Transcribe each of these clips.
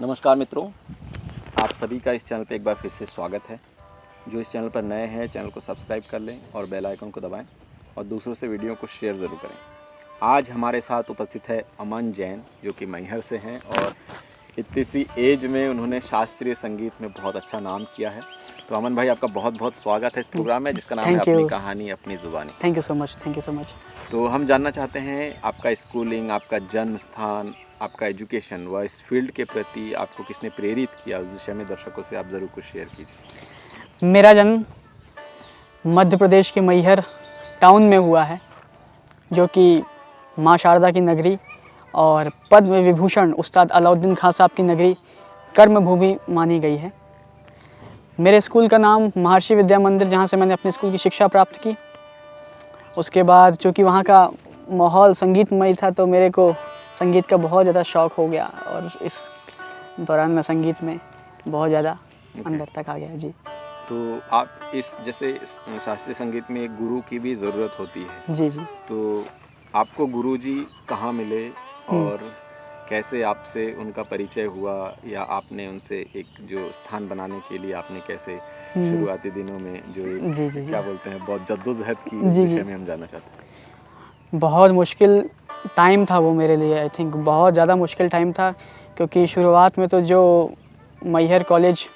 नमस्कार मित्रों, आप सभी का इस चैनल पे एक बार फिर से स्वागत है। जो इस चैनल पर नए हैं चैनल को सब्सक्राइब कर लें और बेल आइकन को दबाएं और दूसरों से वीडियो को शेयर ज़रूर करें। आज हमारे साथ उपस्थित है अमन जैन, जो कि मैहर से हैं और इतनी सी एज में उन्होंने शास्त्रीय संगीत में बहुत अच्छा नाम किया है। तो अमन भाई, आपका बहुत बहुत स्वागत है इस प्रोग्राम में, जिसका नाम है अपनी कहानी अपनी ज़ुबानी। Thank you so much. तो हम जानना चाहते हैं आपका स्कूलिंग, आपका जन्म स्थान, आपका एजुकेशन व इस फील्ड के प्रति आपको किसने प्रेरित किया, उस विषय में दर्शकों से आप ज़रूर कुछ शेयर कीजिए। मेरा जन्म मध्य प्रदेश के मैहर टाउन में हुआ है, जो कि माँ शारदा की नगरी और पद्म विभूषण उस्ताद अलाउद्दीन खां साहब की नगरी कर्मभूमि मानी गई है। मेरे स्कूल का नाम महर्षि विद्या मंदिर, जहाँ से मैंने अपने स्कूल की शिक्षा प्राप्त की। उसके बाद चूँकि वहाँ का माहौल संगीतमय था, तो मेरे को संगीत का बहुत ज़्यादा शौक़ हो गया और इस दौरान मैं संगीत में बहुत ज़्यादा अंदर तक आ गया। जी। तो आप इस जैसे शास्त्रीय संगीत में एक गुरु की भी ज़रूरत होती है। जी। तो आपको गुरुजी कहाँ मिले और कैसे आपसे उनका परिचय हुआ, या आपने उनसे एक जो स्थान बनाने के लिए आपने कैसे शुरुआती दिनों में जो एक जी। क्या बोलते हैं बहुत जद्दोजहद की, उस विषय में हम जानना चाहते हैं। बहुत मुश्किल टाइम था वो मेरे लिए। आई थिंक बहुत ज़्यादा मुश्किल टाइम था, क्योंकि शुरुआत में तो जो मैहर कॉलेज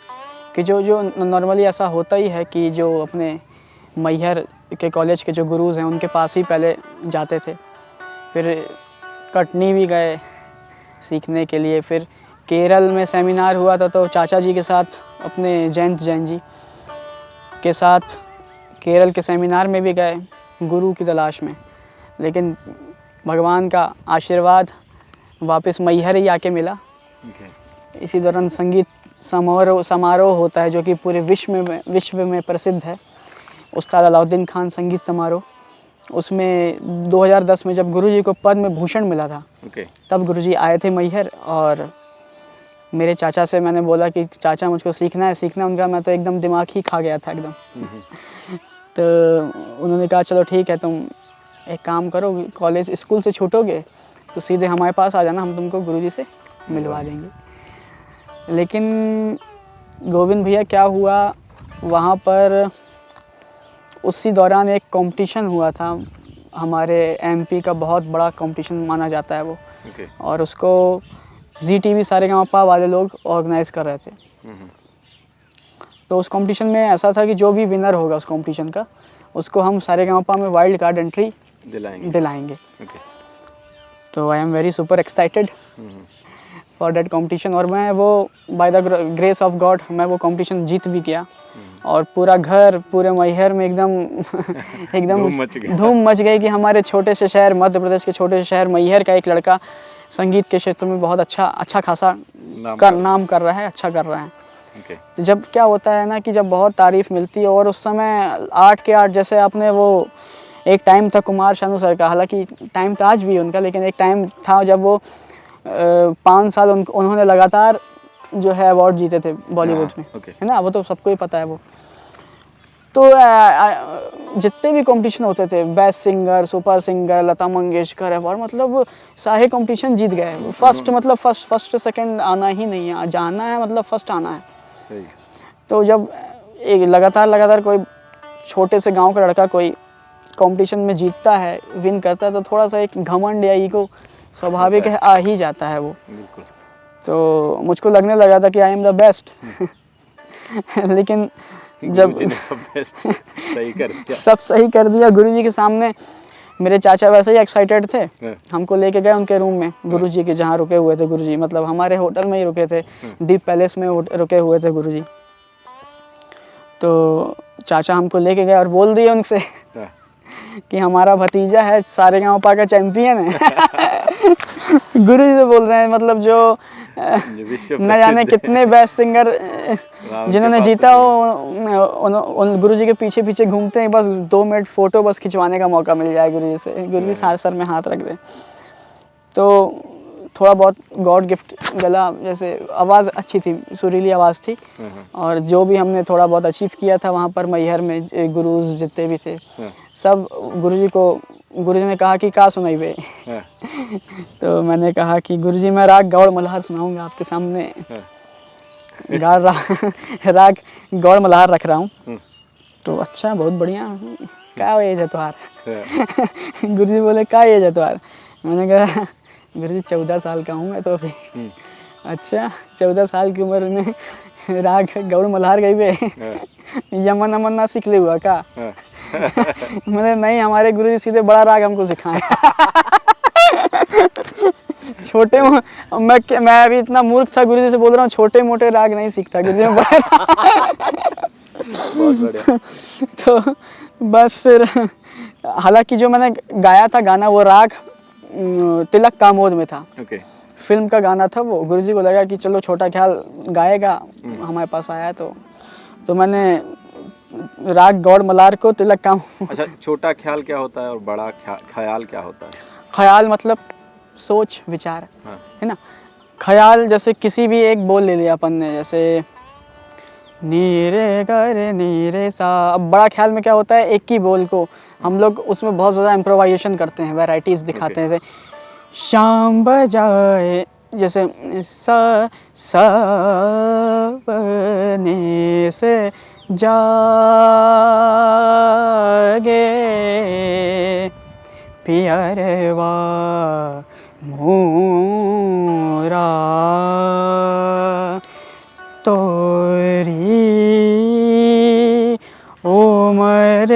के जो नॉर्मली ऐसा होता ही है कि जो अपने मैहर के कॉलेज के जो गुरुज़ हैं उनके पास ही पहले जाते थे। फिर कटनी भी गए सीखने के लिए। फिर केरल में सेमिनार हुआ था, तो चाचा जी के साथ, अपने जयंत जैन जी के साथ केरल के सेमिनार में भी गए गुरु की तलाश में। लेकिन भगवान का आशीर्वाद वापस मैहर ही आके मिला। इसी दौरान संगीत समारोह होता है, जो कि पूरे विश्व में प्रसिद्ध है, उस्ताद अलाउद्दीन खान संगीत समारोह। उसमें 2010 में जब गुरुजी को पद्म भूषण मिला था, तब गुरुजी आए थे मैहर। और मेरे चाचा से मैंने बोला कि चाचा मुझको सीखना है। उनका मैं तो एकदम दिमाग ही खा गया था एकदम। तो उन्होंने कहा चलो ठीक है, तुम एक काम करो, कॉलेज स्कूल से छूटोगे तो सीधे हमारे पास आ जाना, हम तुमको गुरुजी से मिलवा देंगे। लेकिन गोविंद भैया क्या हुआ, वहाँ पर उसी दौरान एक कंपटीशन हुआ था। हमारे एमपी का बहुत बड़ा कंपटीशन माना जाता है वो। और उसको ZTV सारेगामापा वाले लोग ऑर्गेनाइज़ कर रहे थे। तो उस कंपटीशन में ऐसा था कि जो भी विनर होगा उस कंपटीशन का, उसको हम सारेगामापा में वाइल्ड कार्ड एंट्री दिलाएंगे। तो I am very super excited for that competition. और मैं वो by the grace of God मैं वो कंपटीशन जीत भी गया। और पूरा घर, पूरे मैहर में एकदम धूम मच गई कि हमारे छोटे से शहर, मध्य प्रदेश के छोटे से शहर मैहर का एक लड़का संगीत के क्षेत्र में बहुत अच्छा खासा नाम कर रहा है, अच्छा कर रहा है। तो जब क्या होता है ना कि जब बहुत तारीफ़ मिलती है, और उस समय 8 के 8 जैसे आपने वो एक टाइम था कुमार शानू सर का, हालांकि टाइम तो आज भी उनका, लेकिन एक टाइम था जब वो 5 साल उन्होंने लगातार जो है अवार्ड जीते थे बॉलीवुड में, है ना, वो तो सबको ही पता है वो। तो जितने भी कंपटीशन होते थे, best singer, super singer, Lata Mangeshkar award, मतलब सारे कंपटीशन जीत गए। फर्स्ट सेकंड आना ही नहीं है, जाना है मतलब फर्स्ट आना है। सही। तो जब एक लगातार कोई छोटे से गांव का लड़का कोई कंपटीशन में जीतता है, विन करता है, तो थोड़ा सा एक घमंड या ईगो स्वाभाविक है, आ ही जाता है वो। तो मुझको लगने लगा था कि आई एम द बेस्ट। लेकिन जब सब सही कर दिया गुरुजी के सामने। मेरे चाचा वैसे ही एक्साइटेड थे, हमको लेके गए उनके रूम में, गुरुजी के जहाँ रुके हुए थे गुरुजी, मतलब हमारे होटल में ही रुके थे, दीप पैलेस में रुके हुए थे गुरुजी। तो चाचा हमको लेके गए और बोल दिए उनसे कि हमारा भतीजा है, सारेगामापा का चैंपियन है। गुरुजी से बोल रहे हैं, मतलब जो न जाने कितने बेस्ट सिंगर जिन्होंने जीता हो, उन गुरुजी के पीछे घूमते हैं, बस 2 मिनट फ़ोटो बस खिंचवाने का मौका मिल जाए गुरुजी से। गुरुजी सर में हाथ रख दें तो थोड़ा बहुत गॉड गिफ्ट गला, जैसे आवाज़ अच्छी थी, सुरीली आवाज़ थी। और जो भी हमने थोड़ा बहुत अचीव किया था वहाँ पर मैहर में, गुरुज जितने भी थे सब गुरुजी को गुरुजी ने कहा कि का सुनाई बे। हाँ, तो मैंने कहा कि गुरुजी मैं राग गौड़ मल्हार सुनाऊंगा आपके सामने। हाँ, राग गौड़ मल्हार रख रहा हूँ। हम्म, तो अच्छा बहुत बढ़िया, क्या एज है तुम्हार? हाँ, गुरुजी बोले का एज है तुम्हार? मैंने कहा गुरुजी 14 साल का हूँ मैं तो अभी। हम्म, अच्छा 14 साल की उम्र में राग गौड़ मल्हार गई बे? हाँ, यमन अमन ना सीख ले हुआ का? हाँ, मैंने नहीं, हमारे गुरुजी सीधे बड़ा राग हमको सिखाए। छोटे मैं अभी इतना मूर्ख था, गुरुजी से बोल रहा हूँ छोटे मोटे राग नहीं सीखता गुरुजी में बड़ा। बहुत बढ़िया। तो बस फिर हालांकि जो मैंने गाया था गाना वो राग तिलक कामोद में था, ओके, फिल्म का गाना था वो। गुरुजी को लगा कि चलो छोटा ख्याल गाएगा, हमारे पास आया तो मैंने राग गौड़ मल्हार को तिलक काम। अच्छा, छोटा ख्याल क्या होता है और बड़ा ख्याल क्या होता है? ख्याल मतलब सोच विचार, हाँ, है ना। ख्याल जैसे किसी भी एक बोल ले लिया अपन ने, जैसे नीरे गर नीरे सा। अब बड़ा ख्याल में क्या होता है, एक ही बोल को हम लोग उसमें बहुत ज़्यादा इम्प्रोवाइजेशन करते हैं, वैराइटीज़ दिखाते हैं। जैसे शाम बजाए, जैसे सा सा बने से जागे पियरवा मोरा तोरी उमर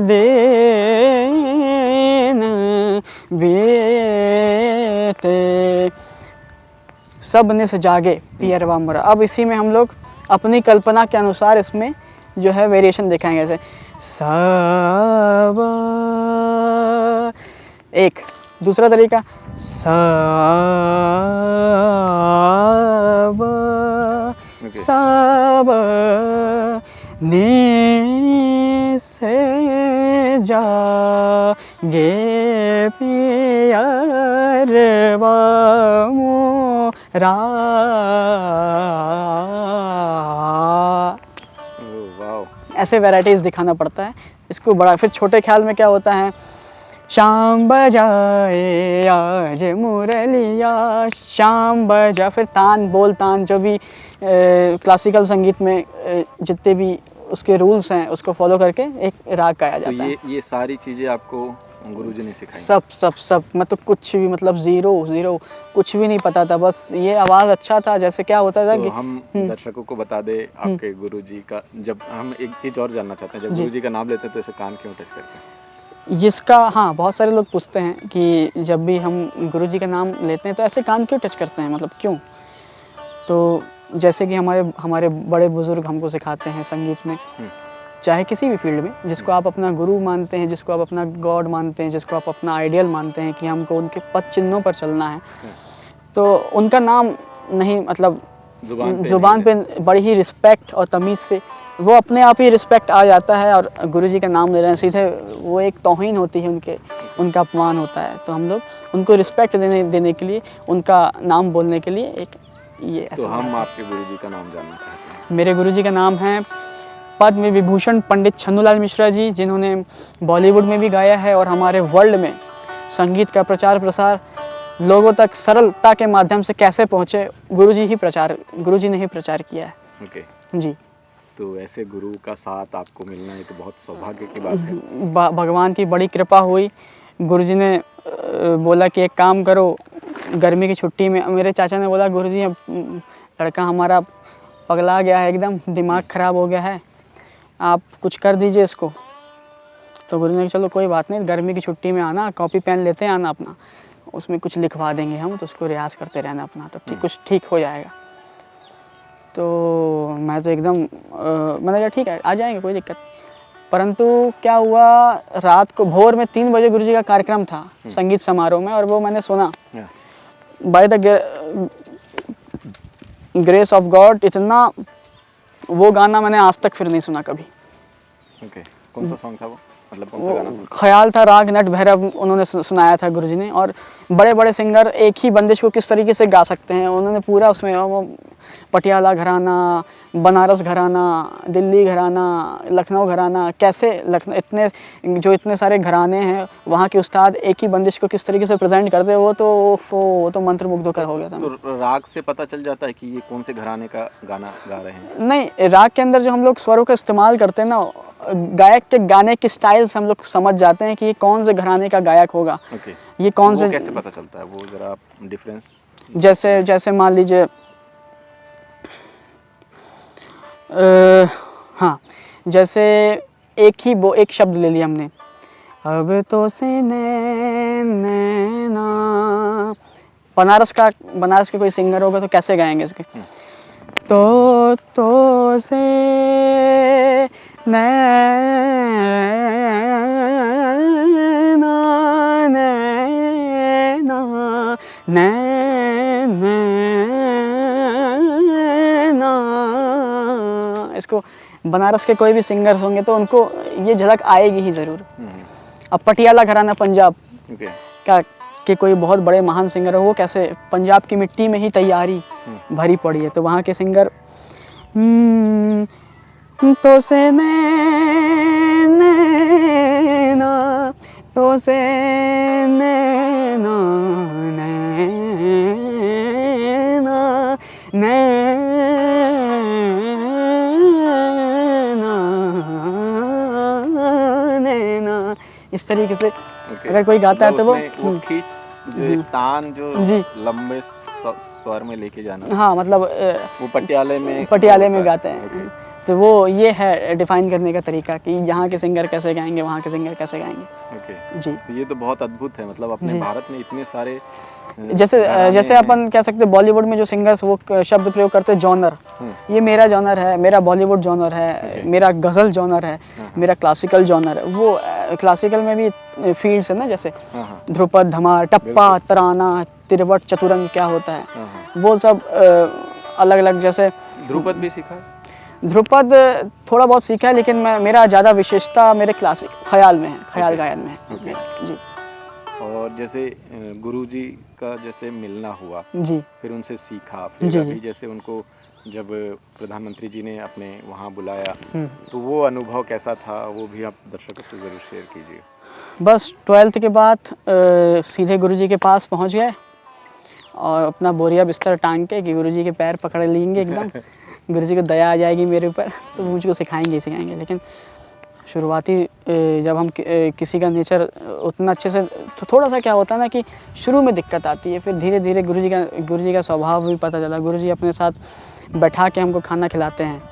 दिन बीते सब निस जागे पियरवा मोरा। अब इसी में हम लोग अपनी कल्पना के अनुसार इसमें जो है वेरिएशन दिखाएंगे। जैसे सब, एक दूसरा तरीका सब सब ने से जागे पियरवा मोरा। वाओ, ऐसे वैराइटीज़ दिखाना पड़ता है इसको बड़ा। फिर छोटे ख्याल में क्या होता है, शाम बजाए आज मुरलिया, शाम बजा। फिर तान बोल तान जो भी क्लासिकल संगीत में जितने भी उसके रूल्स हैं उसको फॉलो करके एक राग गाया तो जाता है। ये सारी चीज़ें आपको गुरुजी ने सिखाई? सब मैं तो कुछ भी मतलब ज़ीरो कुछ भी नहीं पता था, बस ये आवाज़ अच्छा था। जैसे क्या होता था तो कि हम दर्शकों को बता दे आपके गुरुजी का, जब हम एक चीज़ और जानना चाहते हैं, जब गुरुजी का नाम लेते हैं तो ऐसे कान क्यों टच करते हैं? जिसका, हाँ बहुत सारे लोग पूछते हैं कि जब भी हम गुरुजी का नाम लेते हैं तो ऐसे कान क्यों टच करते हैं, मतलब क्यों? तो जैसे कि हमारे बड़े बुजुर्ग हमको सिखाते हैं संगीत में, चाहे किसी भी फील्ड में, जिसको आप अपना गुरु मानते हैं, जिसको आप अपना गॉड मानते हैं, जिसको आप अपना आइडियल मानते हैं कि हमको उनके पद चिन्हों पर चलना है, तो उनका नाम नहीं, मतलब ज़ुबान पे बड़ी ही रिस्पेक्ट और तमीज़ से वो अपने आप ही रिस्पेक्ट आ जाता है। और गुरुजी का नाम ले रहे हैं सीधे, वो एक तौहीन होती है, उनका अपमान होता है। तो हम लोग उनको रिस्पेक्ट देने के लिए, उनका नाम बोलने के लिए एक ये ऐसा। तो हम आपके गुरुजी का नाम जानना चाहते हैं। मेरे गुरुजी का नाम है पद्म विभूषण पंडित छन्नूलाल मिश्रा जी, जिन्होंने बॉलीवुड में भी गाया है और हमारे वर्ल्ड में संगीत का प्रचार प्रसार लोगों तक सरलता के माध्यम से कैसे पहुँचे, गुरुजी ने ही प्रचार किया है। ओके जी। तो ऐसे गुरु का साथ आपको मिलना एक बहुत सौभाग्य की बात है। भगवान की बड़ी कृपा हुई। गुरुजी ने बोला कि एक काम करो, गर्मी की छुट्टी में मेरे चाचा ने बोला गुरुजी अब लड़का हमारा पगला गया है, एकदम दिमाग ख़राब हो गया है, आप कुछ कर दीजिए इसको। तो गुरुजी ने कहा चलो कोई बात नहीं, गर्मी की छुट्टी में आना, कॉपी पेन लेते आना अपना, उसमें कुछ लिखवा देंगे हम, तो उसको रियाज़ करते रहना अपना, तो कुछ ठीक हो जाएगा। तो मैं तो एकदम मैंने कहा ठीक है आ जाएंगे, कोई दिक्कत। परंतु क्या हुआ, रात को भोर में 3 बजे गुरुजी का कार्यक्रम था संगीत समारोह में, और वो मैंने सुना by the grace of God. इतना वो गाना मैंने आज तक फिर नहीं सुना कभी। ओके, कौन सा सॉन्ग था वो, मतलब कौन सा गाना था? ख्याल था राग नट भैरव, उन्होंने सुनाया था गुरुजी ने। और बड़े बड़े सिंगर एक ही बंदिश को किस तरीके से गा सकते हैं, उन्होंने पूरा उसमें वो पटियाला घराना, बनारस घराना, दिल्ली घराना, लखनऊ घराना, कैसे लखनऊ इतने सारे घराने हैं, वहाँ के उस्ताद एक ही बंदिश को किस तरीके से प्रेजेंट करते हैं, वो तो मंत्रमुग्धकर हो गया था। तो राग से पता चल जाता है कि ये कौन से घराने का गाना गा रहे हैं? नहीं, राग के अंदर जो हम लोग स्वरों का इस्तेमाल करते हैं ना, गायक के गाने के स्टाइल से हम लोग समझ जाते हैं कि ये कौन से घराने का गायक होगा। ये कौन से, कैसे पता चलता है वो, जरा डिफरेंस? जैसे मान लीजिए हाँ, जैसे एक शब्द ले लिया हमने, अब तो से नैना, बनारस के कोई सिंगर होगा तो कैसे गाएंगे इसके? तो से नैना, नैना, नैना, इसको बनारस के कोई भी सिंगर्स होंगे तो उनको ये झलक आएगी ही ज़रूर। अब पटियाला घराना पंजाब के कोई बहुत बड़े महान सिंगर हो, वो कैसे, पंजाब की मिट्टी में ही तैयारी भरी पड़ी है, तो वहाँ के सिंगर तो से नैना, तो से नैना, नैना, नैना, इस तरीके से अगर कोई गाता है तो वो खींच जो एक तान जो लंबे स्वर में लेके जाना, हाँ, मतलब वो पटियाले में गाते हैं। तो वो ये है डिफाइन करने का तरीका कि यहाँ के सिंगर कैसे गाएंगे, वहाँ के सिंगर कैसे गाएंगे। जी, तो ये तो बहुत अद्भुत है। मतलब अपने भारत में इतने सारे, जैसे अपन कह सकते हैं बॉलीवुड में जो सिंगर्स वो शब्द प्रयोग करते हैं जॉनर, ये मेरा जॉनर है, मेरा बॉलीवुड जॉनर है, मेरा गज़ल जॉनर है, मेरा क्लासिकल जॉनर है। वो क्लासिकल में भी फील्ड्स है ना, जैसे ध्रुपद, धमार, टप्पा, तराना, तिरवट, चतुरंग क्या होता है, वो सब अलग अलग। जैसे ध्रुपद भी सीखा? ध्रुपद थोड़ा बहुत सीखा है, लेकिन मेरा ज़्यादा विशेषता मेरे क्लासिक ख्याल में है, ख्याल गायन में है। जी। और जैसे गुरुजी का जैसे मिलना हुआ जी, फिर उनसे सीखा, फिर अभी जैसे उनको जब प्रधानमंत्री जी ने अपने वहाँ बुलाया तो वो अनुभव कैसा था, वो भी आप दर्शकों से ज़रूर शेयर कीजिए। बस 12th के बाद सीधे गुरुजी के पास पहुँच गए और अपना बोरिया बिस्तर टांग के कि गुरुजी के पैर पकड़ लेंगे एकदम, गुरुजी को दया आ जाएगी मेरे ऊपर तो मुझको सिखाएंगे। लेकिन शुरुआती जब हम किसी का नेचर उतना अच्छे से, तो थोड़ा सा क्या होता है ना कि शुरू में दिक्कत आती है, फिर धीरे धीरे गुरुजी का स्वभाव भी पता चला। गुरुजी अपने साथ बैठा के हमको खाना खिलाते हैं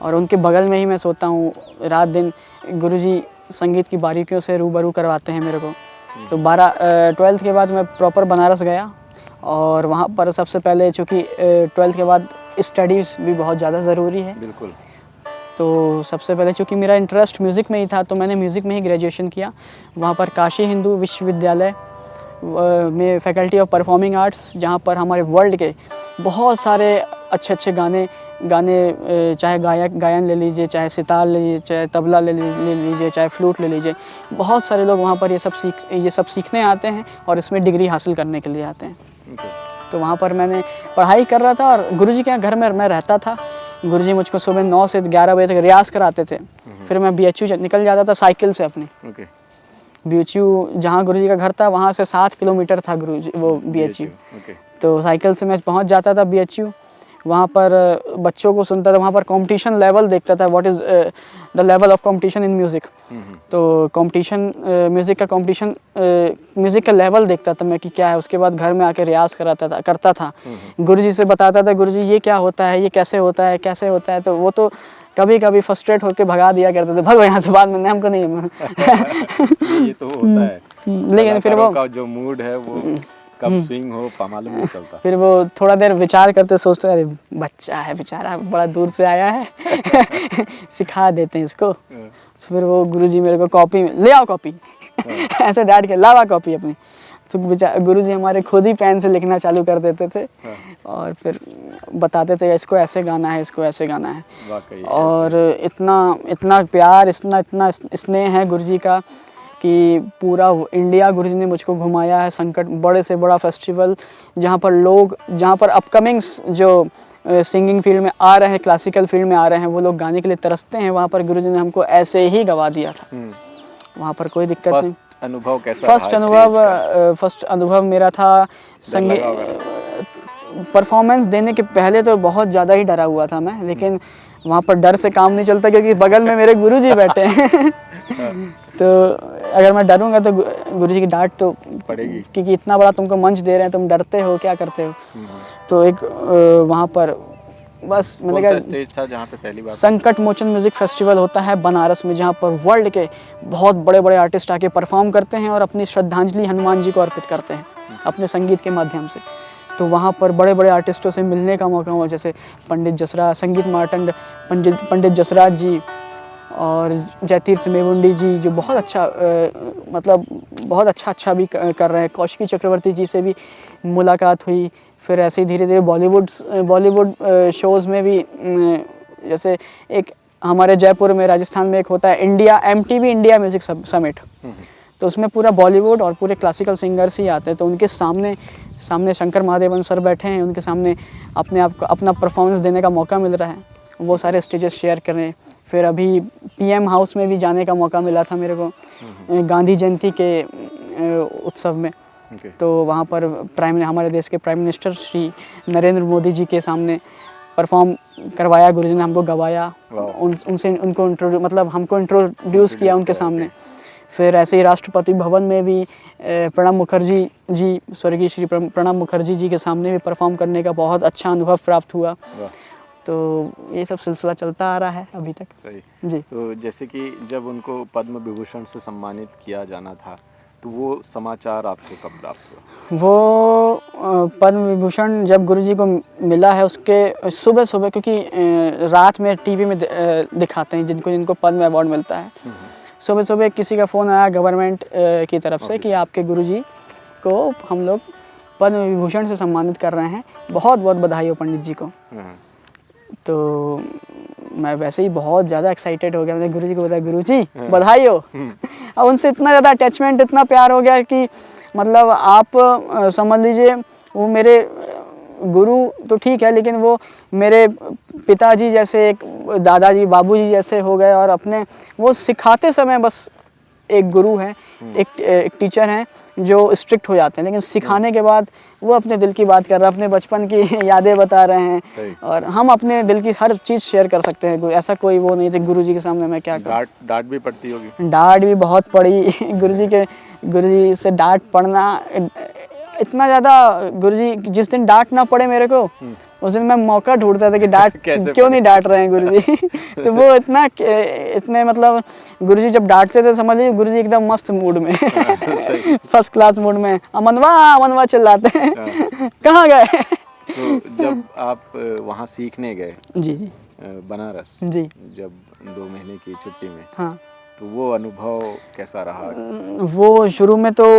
और उनके बगल में ही मैं सोता हूँ रात दिन। गुरुजी संगीत की बारीकियों से रूबरू करवाते हैं मेरे को। तो 12th के बाद मैं प्रॉपर बनारस गया और वहाँ पर सबसे पहले, चूँकि 12th के बाद स्टडीज़ भी बहुत ज़्यादा ज़रूरी है, बिल्कुल, तो सबसे पहले चूँकि मेरा इंटरेस्ट म्यूज़िक में ही था तो मैंने म्यूज़िक में ही ग्रेजुएशन किया। वहाँ पर काशी हिंदू विश्वविद्यालय में फैकल्टी ऑफ परफॉर्मिंग आर्ट्स, जहाँ पर हमारे वर्ल्ड के बहुत सारे अच्छे गाने, चाहे गायन ले लीजिए, चाहे सितार ले लीजिए, चाहे तबला ले लीजिए, चाहे फ्लूट ले लीजिए, बहुत सारे लोग वहाँ पर ये सब सीखने आते हैं और इसमें डिग्री हासिल करने के लिए आते हैं। तो वहाँ पर मैंने पढ़ाई कर रहा था और गुरुजी के यहाँ घर में मैं रहता था। गुरुजी मुझको सुबह 9 से 11 बजे तक रियाज़ कराते थे। फिर मैं BHU निकल जाता था साइकिल से अपनी। BHU जहाँ गुरुजी का घर था वहाँ से 7 किलोमीटर था BHU। तो साइकिल से मैं पहुँच जाता था BHU। वहाँ पर बच्चों को सुनता था, वहाँ पर कंपटीशन लेवल देखता था, what is the level of competition in music. तो कंपटीशन म्यूज़िक का लेवल देखता था मैं कि क्या है। उसके बाद घर में आके रियाज़ करता था। गुरुजी से बताता था, गुरुजी ये क्या होता है, ये कैसे होता है। तो वो तो कभी कभी फ्रस्ट्रेट होकर भगा दिया करते थे, भागो यहाँ से, बाद में हमको नहीं। ये तो होता है, लेकिन फिर वो का जो मूड है वो कब स्विंग हो मालूम नहीं चलता। फिर वो थोड़ा देर विचार करते, सोचते अरे बच्चा है बेचारा, बड़ा दूर से आया है सिखा देते हैं इसको। तो फिर वो गुरुजी मेरे को कॉपी ले आओ, कॉपी ऐसे डांट के लावा कॉपी अपनी। तो गुरुजी हमारे खुद ही पेन से लिखना चालू कर देते थे और फिर बताते थे इसको ऐसे गाना है, इसको ऐसे गाना है। और इतना प्यार, इतना स्नेह है गुरुजी का कि पूरा इंडिया गुरुजी ने मुझको घुमाया है। संकट बड़े से बड़ा फेस्टिवल जहाँ पर अपकमिंग्स जो सिंगिंग फील्ड में आ रहे हैं, क्लासिकल फील्ड में आ रहे हैं, वो लोग गाने के लिए तरसते हैं, वहाँ पर गुरुजी ने हमको ऐसे ही गवा दिया था। वहाँ पर कोई दिक्कत नहीं। अनुभव कैसा रहा? फर्स्ट अनुभव मेरा था संगीत परफॉर्मेंस देने के पहले तो बहुत ज़्यादा ही डरा हुआ था मैं, लेकिन वहाँ पर डर से काम नहीं चलता क्योंकि बगल में मेरे गुरुजी बैठे हैं। तो अगर मैं डरूंगा तो गुरुजी की डांट तो पड़ेगी, क्योंकि इतना बड़ा तुमको मंच दे रहे हैं, तुम डरते हो, क्या करते हो। तो एक वहाँ पर बस मैंने कहा स्टेज था जहाँ पे पहली बार संकट मोचन म्यूजिक फेस्टिवल होता है बनारस में, जहाँ पर वर्ल्ड के बहुत बड़े बड़े आर्टिस्ट आके परफॉर्म करते हैं और अपनी श्रद्धांजलि हनुमान जी को अर्पित करते हैं अपने संगीत के माध्यम से। तो वहाँ पर बड़े बड़े आर्टिस्टों से मिलने का मौका हुआ, जैसे पंडित जसराज, संगीत मार्तंड पंडित जसराज जी और जयतीर्थ मेवुंडी जी, जो बहुत अच्छा मतलब बहुत अच्छा भी कर रहे हैं। कौशिकी चक्रवर्ती जी से भी मुलाकात हुई। फिर ऐसे ही धीरे धीरे बॉलीवुड शोज़ में भी, जैसे एक हमारे जयपुर में राजस्थान में एक होता है MTV इंडिया म्यूज़िक समिट, तो उसमें पूरा बॉलीवुड और पूरे क्लासिकल सिंगर्स ही आते हैं। तो उनके सामने शंकर महादेवन सर बैठे हैं, उनके सामने अपने आप को अपना परफॉर्मेंस देने का मौका मिल रहा है, वो सारे स्टेजेस शेयर कर रहे हैं। फिर अभी PM हाउस में भी जाने का मौका मिला था मेरे को गांधी जयंती के उत्सव में। तो वहाँ पर हमारे देश के प्राइम मिनिस्टर श्री नरेंद्र मोदी जी के सामने परफॉर्म करवाया, गुरुजी ने हमको गवाया, हमको इंट्रोड्यूस किया उनके सामने। फिर ऐसे ही राष्ट्रपति भवन में भी प्रणब मुखर्जी जी, स्वर्गीय श्री प्रणब मुखर्जी जी के सामने भी परफॉर्म करने का बहुत अच्छा अनुभव प्राप्त हुआ। तो ये सब सिलसिला चलता आ रहा है अभी तक। सही जी। तो जैसे कि जब उनको पद्म विभूषण से सम्मानित किया जाना था, तो वो समाचार आपको कब प्राप्त हुआ? वो पद्म विभूषण जब गुरुजी को मिला है, उसके सुबह क्योंकि रात में TV में दिखाते हैं जिनको पद्म अवार्ड मिलता है, सुबह किसी का फ़ोन आया गवर्नमेंट की तरफ से कि आपके गुरुजी को हम लोग पद्म विभूषण से सम्मानित कर रहे हैं, बहुत बहुत बधाई हो पंडित जी को। तो मैं वैसे ही बहुत ज़्यादा एक्साइटेड हो गया, मैंने गुरुजी को बताया गुरुजी बधाई हो। अब उनसे इतना ज़्यादा अटैचमेंट, इतना प्यार हो गया कि मतलब आप समझ लीजिए वो मेरे गुरु तो ठीक है, लेकिन वो मेरे पिताजी जैसे, एक दादाजी बाबूजी जैसे हो गए। और अपने वो सिखाते समय बस एक गुरु है, एक टीचर हैं जो स्ट्रिक्ट हो जाते हैं, लेकिन सिखाने के बाद वो अपने दिल की बात कर रहे हैं, अपने बचपन की यादें बता रहे हैं। और हम अपने दिल की हर चीज़ शेयर कर सकते हैं, ऐसा कोई वो नहीं थे। गुरुजी के सामने मैं क्या करूं। डांट भी पड़ती होगी? डांट भी बहुत पड़ी। गुरुजी से डांट पड़ना इतना ज़्यादा, गुरुजी जिस दिन डांट ना पड़े मेरे को, उस दिन मैं मौका ढूंढता था कि डांट क्यों नहीं डांट रहे हैं गुरुजी। तो वो इतने मतलब गुरुजी जब डांटते थे, समझ लीजिए गुरुजी एकदम मस्त मूड में, फर्स्ट क्लास मूड में, अमनवा चिल्लाते हैं। कहाँ गए? तो जब आप वहाँ सीखने गए जी बनारस जी, जब 2 महीने की छुट्टी में, हाँ, तो वो अनुभव कैसा रहा? वो शुरू में तो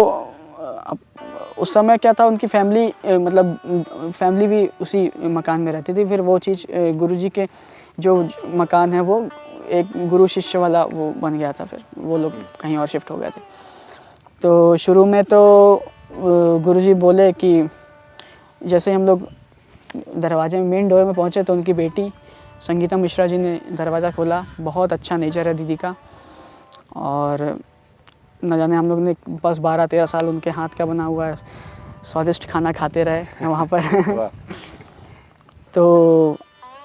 उस समय क्या था, उनकी फैमिली मतलब फैमिली भी उसी मकान में रहती थी। फिर वो चीज़ गुरुजी के जो मकान है वो एक गुरु शिष्य वाला वो बन गया था, फिर वो लोग कहीं और शिफ्ट हो गए थे। तो शुरू में तो गुरुजी बोले कि जैसे हम लोग दरवाजे में मेन डोर में पहुँचे तो उनकी बेटी संगीता मिश्रा जी ने दरवाज़ा खोला। बहुत अच्छा नेचर है दीदी का, और न जाने हम लोग ने बस 12-13 साल उनके हाथ का बना हुआ है स्वादिष्ट खाना खाते रहे वहाँ पर। तो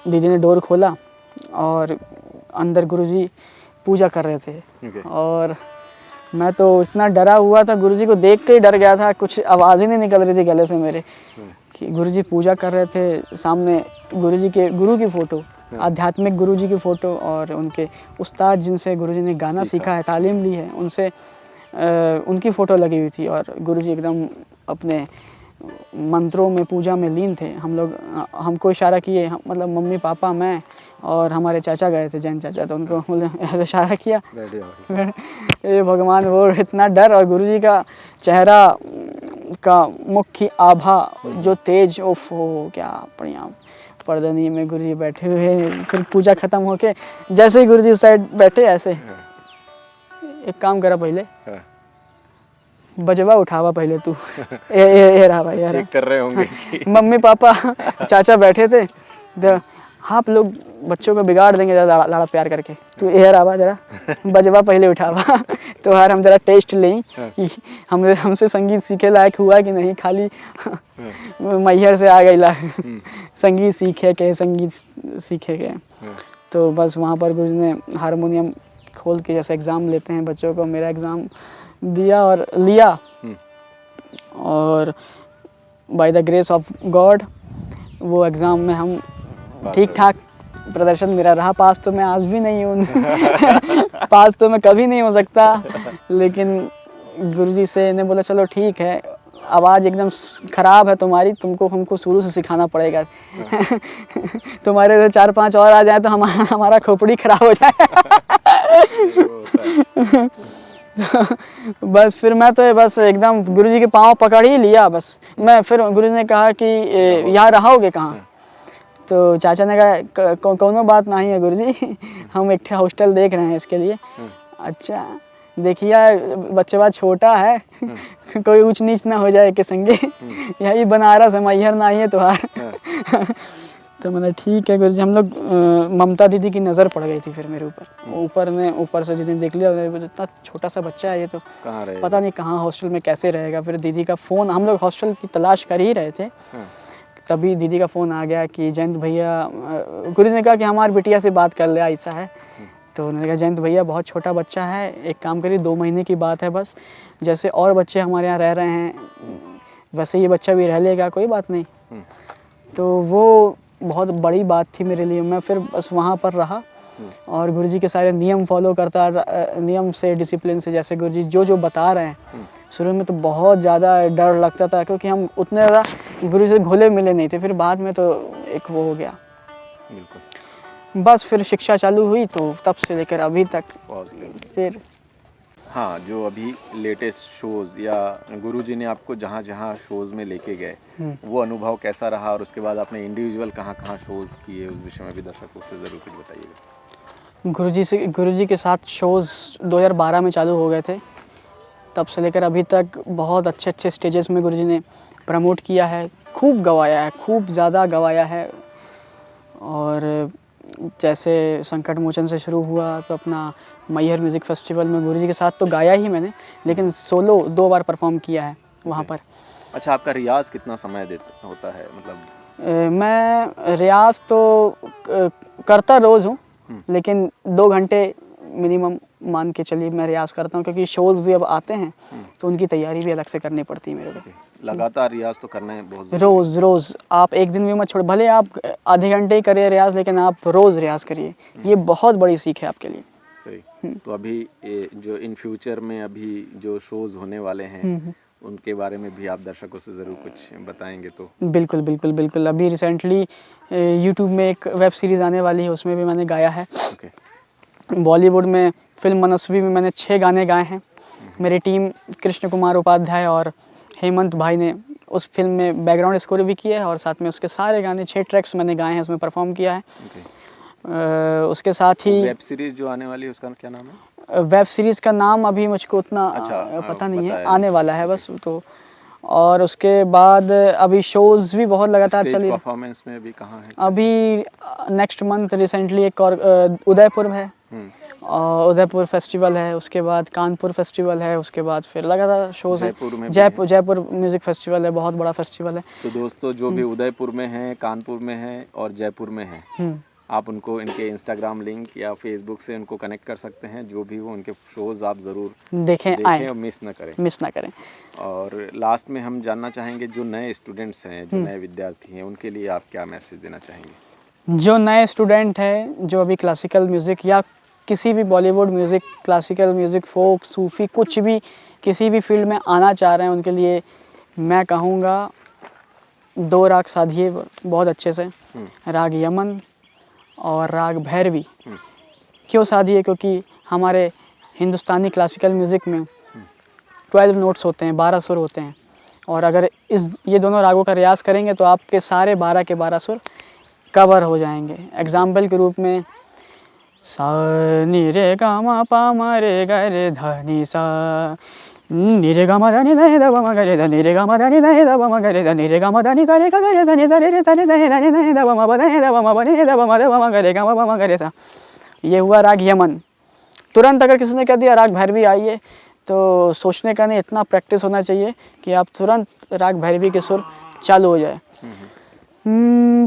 दीदी ने डोर खोला और अंदर गुरुजी पूजा कर रहे थे। और मैं तो इतना डरा हुआ था, गुरुजी को देख के ही डर गया था, कुछ आवाज़ ही नहीं निकल रही थी गले से मेरे कि गुरुजी पूजा कर रहे थे। सामने गुरुजी के गुरु की फ़ोटो, आध्यात्मिक गुरुजी की फ़ोटो, और उनके उस्ताद जिनसे गुरुजी ने गाना सीखा है, तालीम ली है, उनसे उनकी फ़ोटो लगी हुई थी। और गुरुजी एकदम अपने मंत्रों में, पूजा में लीन थे। हम लोग हमको इशारा किए, मतलब मम्मी पापा मैं और हमारे चाचा गए थे, जैन चाचा, तो उनको ऐसे इशारा किया। ये भगवान, वो इतना डर, और गुरुजी का चेहरा का मुख की आभा जो तेज, ओफ हो क्या बढ़िया। पर्दनी में गुरुजी बैठे हुए, फिर पूजा ख़त्म होके जैसे ही गुरुजी साइड बैठे, ऐसे एक काम करा, पहले बजवा उठावा पहले तू। ये रहा भाई, चेक कर रहे होंगे कि मम्मी पापा चाचा बैठे थे, आप लोग बच्चों को बिगाड़ देंगे ज़्यादा लाड़ा प्यार करके। तू एयर आवा जरा, बजवा पहले उठावा तो यार हम जरा टेस्ट लें कि हमसे संगीत सीखे लायक हुआ कि नहीं, खाली मैहर से आ गई ला संगीत सीखे के। तो बस वहाँ पर गुरुजी ने हारमोनियम खोल के जैसे एग्ज़ाम लेते हैं बच्चों को, मेरा एग्ज़ाम दिया और लिया, और by the grace of God वो एग्ज़ाम में हम ठीक ठाक प्रदर्शन मेरा रहा। पास तो मैं आज भी नहीं हूँ पास तो मैं कभी नहीं हो सकता, लेकिन गुरुजी से ने बोला चलो ठीक है, आवाज़ एकदम ख़राब है तुम्हारी, तुमको हमको शुरू से सिखाना पड़ेगा तुम्हारे तो 4-5 और आ जाए तो हमारा खोपड़ी ख़राब हो जाए बस फिर मैं तो बस एकदम गुरुजी के पाँव पकड़ ही लिया बस मैं। फिर गुरुजी ने कहा कि यहाँ रहोगे कहाँ? तो चाचा ने कहा कोनो बात नहीं है गुरुजी, हम एक हॉस्टल देख रहे हैं इसके लिए। अच्छा देखिए बच्चा छोटा है कोई ऊंच नीच ना हो जाए के संगे यही बनारस है, मैहर ना ही है तुहार तो मैंने ठीक है गुरुजी। हम लोग ममता दीदी की नज़र पड़ गई थी फिर मेरे ऊपर से दीदी ने देख लिया, इतना छोटा सा बच्चा है ये तो पता नहीं कहाँ हॉस्टल में कैसे रहेगा। फिर दीदी का फ़ोन, हम लोग हॉस्टल की तलाश कर ही रहे थे, तभी दीदी का फ़ोन आ गया कि जयंत भैया, गुरुजी ने कहा कि हमारी बिटिया से बात कर ले, ऐसा है। तो उन्होंने कहा जयंत भैया बहुत छोटा बच्चा है, एक काम करिए 2 महीने की बात है बस, जैसे और बच्चे हमारे यहाँ रह रहे हैं वैसे ये बच्चा भी रह लेगा, कोई बात नहीं। तो वो बहुत बड़ी बात थी मेरे लिए। मैं फिर बस वहाँ पर रहा और गुरुजी के सारे नियम फॉलो करता, नियम से, डिसिप्लिन से, जैसे गुरुजी जो बता रहे हैं। शुरू में तो बहुत ज़्यादा डर लगता था क्योंकि हम उतने ज़्यादा गुरुजी से घुले मिले नहीं थे, फिर बाद में तो एक वो हो गया। बिल्कुल। बस फिर शिक्षा चालू हुई तो तब से लेकर अभी तक फिर हाँ, जो अभी लेटेस्ट शोज़ या गुरुजी ने आपको जहाँ जहाँ शोज़ में लेके गए वो अनुभव कैसा रहा, और उसके बाद आपने इंडिविजुअल कहाँ कहाँ शोज़ किए, उस विषय में भी दर्शकों से ज़रूर कुछ बताइएगा। गुरुजी के साथ शोज़ 2012 में चालू हो गए थे, तब से लेकर अभी तक बहुत अच्छे स्टेजेस में गुरुजी ने प्रमोट किया है, खूब गवाया है, खूब ज़्यादा गवाया है। और जैसे संकट मोचन से शुरू हुआ तो अपना मैहर म्यूज़िक फेस्टिवल में गुरुजी के साथ तो गाया ही मैंने, लेकिन सोलो 2 बार परफॉर्म किया है वहाँ पर। अच्छा, आपका रियाज़ कितना समय होता है? मतलब मैं रियाज़ तो करता रोज़ हूँ, लेकिन 2 घंटे मिनिमम मान के चलिए मैं रियाज़ करता हूँ, क्योंकि शोज़ भी अब आते हैं तो उनकी तैयारी भी अलग से करनी पड़ती है मेरे को। लगातार रियाज़ तो करना है बहुत रोज़ आप एक दिन भी मत छोड़, भले आप आधे घंटे ही करिए रियाज़, लेकिन आप रोज़ रियाज़ करिए, ये बहुत बड़ी सीख है आपके लिए। सही। तो अभी जो इन फ्यूचर में अभी जो शोज़ होने वाले हैं उनके बारे में भी आप दर्शकों से ज़रूर कुछ बताएंगे तो? बिल्कुल। अभी रिसेंटली यूट्यूब में एक वेब सीरीज़ आने वाली है, उसमें भी मैंने गाया है। बॉलीवुड में फिल्म मनस्वी में मैंने 6 गाने गाए हैं। मेरी टीम कृष्ण कुमार उपाध्याय और हेमंत भाई ने उस फिल्म में बैकग्राउंड स्कोर भी किया है, और साथ में उसके सारे गाने 6 ट्रैक्स मैंने गाए हैं, उसमें परफॉर्म किया है। उसके साथ ही वेब सीरीज़ जो आने वाली है उसका क्या नाम है? वेब सीरीज़ का नाम अभी मुझको उतना पता नहीं है, आने वाला है बस तो। और उसके बाद अभी शोज़ भी बहुत लगातार चली। परफॉर्मेंस में अभी कहाँ है? अभी नेक्स्ट मंथ रिसेंटली एक और उदयपुर है, और उदयपुर फेस्टिवल है, उसके बाद कानपुर फेस्टिवल है, उसके बाद फिर लगातार शोज़ हैं। जयपुर म्यूज़िक फेस्टिवल है, बहुत बड़ा फेस्टिवल है। तो दोस्तों जो भी उदयपुर में हैं, कानपुर में हैं और जयपुर में हैं, आप उनको इनके इंस्टाग्राम लिंक या फेसबुक से उनको कनेक्ट कर सकते हैं। जो भी हो उनके शोज़ आप ज़रूर देखें और मिस ना करें। और लास्ट में हम जानना चाहेंगे, जो नए स्टूडेंट्स हैं, जो नए विद्यार्थी हैं, उनके लिए आप क्या मैसेज देना चाहेंगे? जो नए स्टूडेंट हैं, जो अभी क्लासिकल म्यूज़िक या किसी भी बॉलीवुड म्यूज़िक, क्लासिकल म्यूज़िक, फोक, सूफ़ी, कुछ भी किसी भी फील्ड में आना चाह रहे हैं, उनके लिए मैं कहूँगा 2 राग साधिए बहुत अच्छे से, राग यमन और राग भैरवी। क्यों साधिए? क्योंकि हमारे हिंदुस्तानी क्लासिकल म्यूज़िक में 12 नोट्स होते हैं, 12 सुर होते हैं, और अगर ये दोनों रागों का रियाज़ करेंगे तो आपके सारे 12 के 12 सुर कवर हो जाएंगे। एग्जाम्पल के रूप में सा नी रे गा मा पा मा रे गा रे धा नी सा, नी रे गा मा दा नी दा दा मा गा रे दा नी रे गा मा दा नी दा दा मा गा रे दा नी रे गा मा दा नी सा रे गा गा रे दा नी दा रे रे सा रे दा दा नी दा मा दा नी दा मा दा नी दा मा दा मा गा रे गा मा गा रे सा। ये हुआ राग यमन। तुरंत अगर किसी ने कह दिया राग भैरवी आइए तो सोचने का नहीं, इतना प्रैक्टिस होना चाहिए कि आप तुरंत राग भैरवी के सुर चालू हो जाए।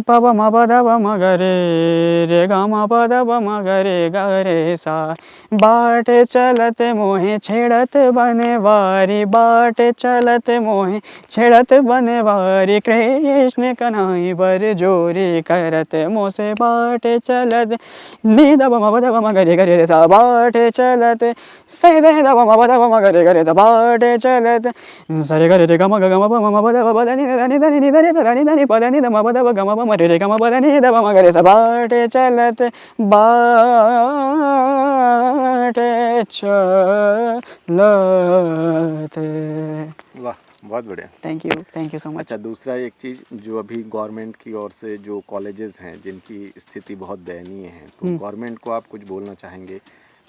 पा बा मा पा दा बा मा गा रे रे गा मा पा दा बा मा गा रे सा। बाटे चलत मोहे छेड़त बने वारी, बाटे चलत मोहे छेड़त बने वारी, कृष्ण कन्हई बर जोरी करत मोसे बाटे चलत। नी दा बा मा गा रे सा। बाटे चलत से दे दा बा मा गा रे सा। बाटे चलत सा रे गा रे गा मा गा मा पा मा पा दा बा दा नी दा नी दा नी दा नी दा नी दा नी पा दा नी दा मा पा दा बा गा मा पा मा रे रे गा मा पा दा नी दा बा मा गा रे सा। बाटे चलत बाटे चलत। वाह, बहुत बढ़िया। Thank you so much. अच्छा, दूसरा एक चीज़ जो अभी गवर्नमेंट की ओर से जो कॉलेजेस हैं जिनकी स्थिति बहुत दयनीय है, तो गवर्नमेंट को आप कुछ बोलना चाहेंगे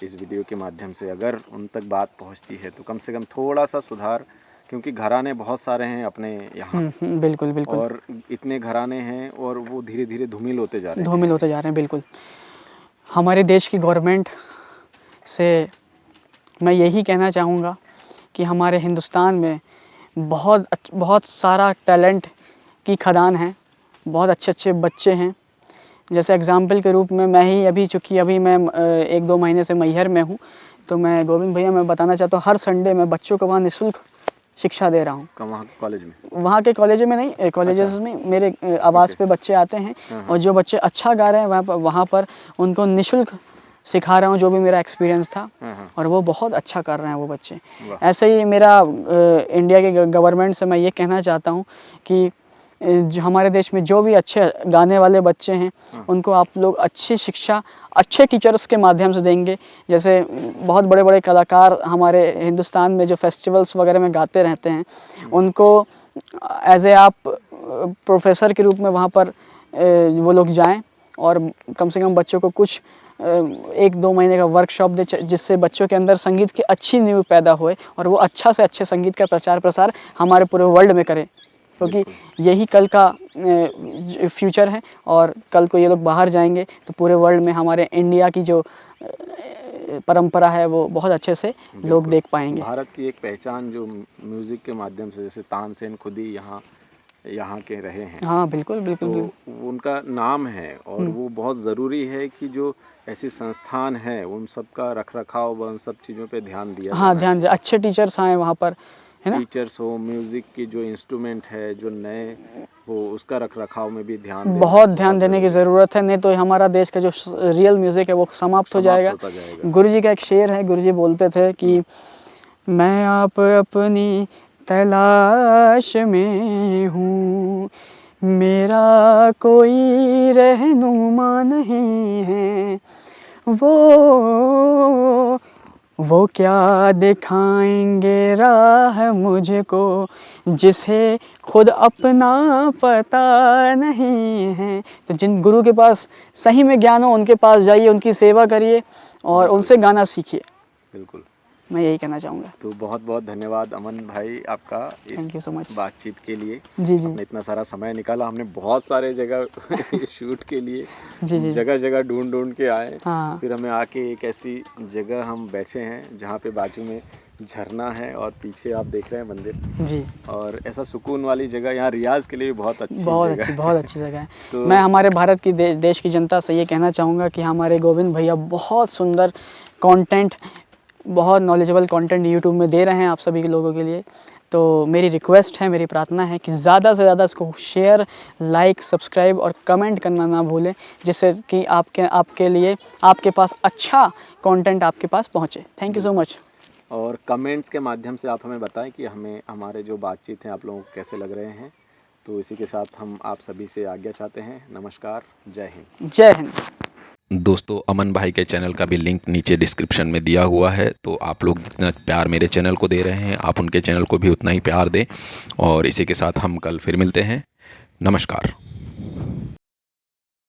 इस वीडियो के माध्यम से? अगर उन तक बात पहुंचती है तो कम से कम थोड़ा सा सुधार, क्योंकि घराने बहुत सारे हैं अपने यहाँ। बिल्कुल बिल्कुल। और इतने घराने हैं और वो धीरे धीरे धूमिल होते जा रहे हैं। धूमिल होते जा रहे हैं, बिल्कुल। हमारे देश की गवर्नमेंट से मैं यही कहना चाहूँगा कि हमारे हिंदुस्तान में बहुत सारा टैलेंट की खदान है, बहुत अच्छे अच्छे बच्चे हैं। जैसे एग्ज़ाम्पल के रूप में मैं ही अभी, चूँकि अभी मैं 1-2 महीने से मैहर में हूँ, तो मैं गोविंद भैया मैं बताना चाहता हूँ, हर संडे मैं बच्चों को वहाँ निःशुल्क शिक्षा दे रहा हूँ। वहाँ कॉलेज में? वहाँ के कॉलेज में नहीं, कॉलेजेस में मेरे आवास पे बच्चे आते हैं, और जो बच्चे अच्छा गा रहे हैं वहाँ पर उनको निःशुल्क सिखा रहा हूँ, जो भी मेरा एक्सपीरियंस था, और वो बहुत अच्छा कर रहे हैं वो बच्चे। ऐसे ही मेरा इंडिया के गवर्नमेंट से मैं ये कहना चाहता हूँ कि जो हमारे देश में जो भी अच्छे गाने वाले बच्चे हैं, उनको आप लोग अच्छी शिक्षा अच्छे टीचर्स के माध्यम से देंगे। जैसे बहुत बड़े बड़े कलाकार हमारे हिंदुस्तान में जो फेस्टिवल्स वगैरह में गाते रहते हैं, उनको एज ए आप प्रोफेसर के रूप में वहाँ पर वो लोग जाएं, और कम से कम बच्चों को कुछ 1-2 महीने का वर्कशॉप दे, जिससे बच्चों के अंदर संगीत की अच्छी नींव पैदा होए, और वो अच्छा से अच्छे संगीत का प्रचार प्रसार हमारे पूरे वर्ल्ड में करें, क्योंकि यही कल का फ्यूचर है। और कल को ये लोग बाहर जाएंगे तो पूरे वर्ल्ड में हमारे इंडिया की जो परंपरा है वो बहुत अच्छे से लोग देख पाएंगे। भारत की एक पहचान जो म्यूज़िक के माध्यम से, जैसे तानसेन खुद ही यहाँ के रहे हैं। हाँ बिल्कुल बिल्कुल, तो बिल्कुल। उनका नाम है, और वो बहुत ज़रूरी है कि जो ऐसी संस्थान हैं उन सब का रख रखाव, उन सब चीज़ों पे ध्यान दिया। हाँ, ध्यान दिया, अच्छे टीचर्स आए वहाँ पर, है ना? टीचर्स हो, म्यूज़िक की जो इंस्ट्रूमेंट है जो नए हो, उसका रख रखाव में भी बहुत ध्यान देने की ज़रूरत है, नहीं तो हमारा देश का जो रियल म्यूज़िक है वो समाप्त हो जाएगा। गुरु जी का एक शेर है, गुरु जी बोलते थे कि मैं आप अपनी तलाश में हूँ, मेरा कोई रहनुमा नहीं है, वो क्या दिखाएंगे राह मुझको, जिसे खुद अपना पता नहीं है। तो जिन गुरु के पास सही में ज्ञान हो, उनके पास जाइए, उनकी सेवा करिए और उनसे गाना सीखिए। बिल्कुल, मैं यही कहना चाहूँगा। तो बहुत बहुत धन्यवाद अमन भाई आपका इस बातचीत के लिए। जी जी, आपने इतना सारा समय निकाला। हमने बहुत सारे जगह शूट के लिए जगह जगह ढूंढ के आए। हाँ। फिर हमें आके एक ऐसी जगह हम बैठे हैं जहाँ पे बाजू में झरना है और पीछे आप देख रहे हैं मंदिर जी, और ऐसा सुकून वाली जगह यहाँ रियाज के लिए भी बहुत अच्छी जगह है। तो मैं हमारे भारत की देश की जनता से ये कहना चाहूँगा कि हमारे गोविंद भैया बहुत सुंदर कंटेंट, बहुत नॉलेजेबल कंटेंट यूट्यूब में दे रहे हैं आप सभी के लोगों के लिए। तो मेरी रिक्वेस्ट है, मेरी प्रार्थना है कि ज़्यादा से ज़्यादा इसको शेयर, लाइक, सब्सक्राइब और कमेंट करना ना भूलें, जिससे कि आपके लिए आपके पास अच्छा कंटेंट आपके पास पहुँचे। Thank you so much. और कमेंट्स के माध्यम से आप हमें बताएं कि हमारे जो बातचीत हैं आप लोगों को कैसे लग रहे हैं। तो इसी के साथ हम आप सभी से आज्ञा चाहते हैं। नमस्कार, जय हिंद। जय हिंद। दोस्तों, अमन भाई के चैनल का भी लिंक नीचे डिस्क्रिप्शन में दिया हुआ है, तो आप लोग जितना प्यार मेरे चैनल को दे रहे हैं, आप उनके चैनल को भी उतना ही प्यार दें। और इसी के साथ हम कल फिर मिलते हैं। नमस्कार।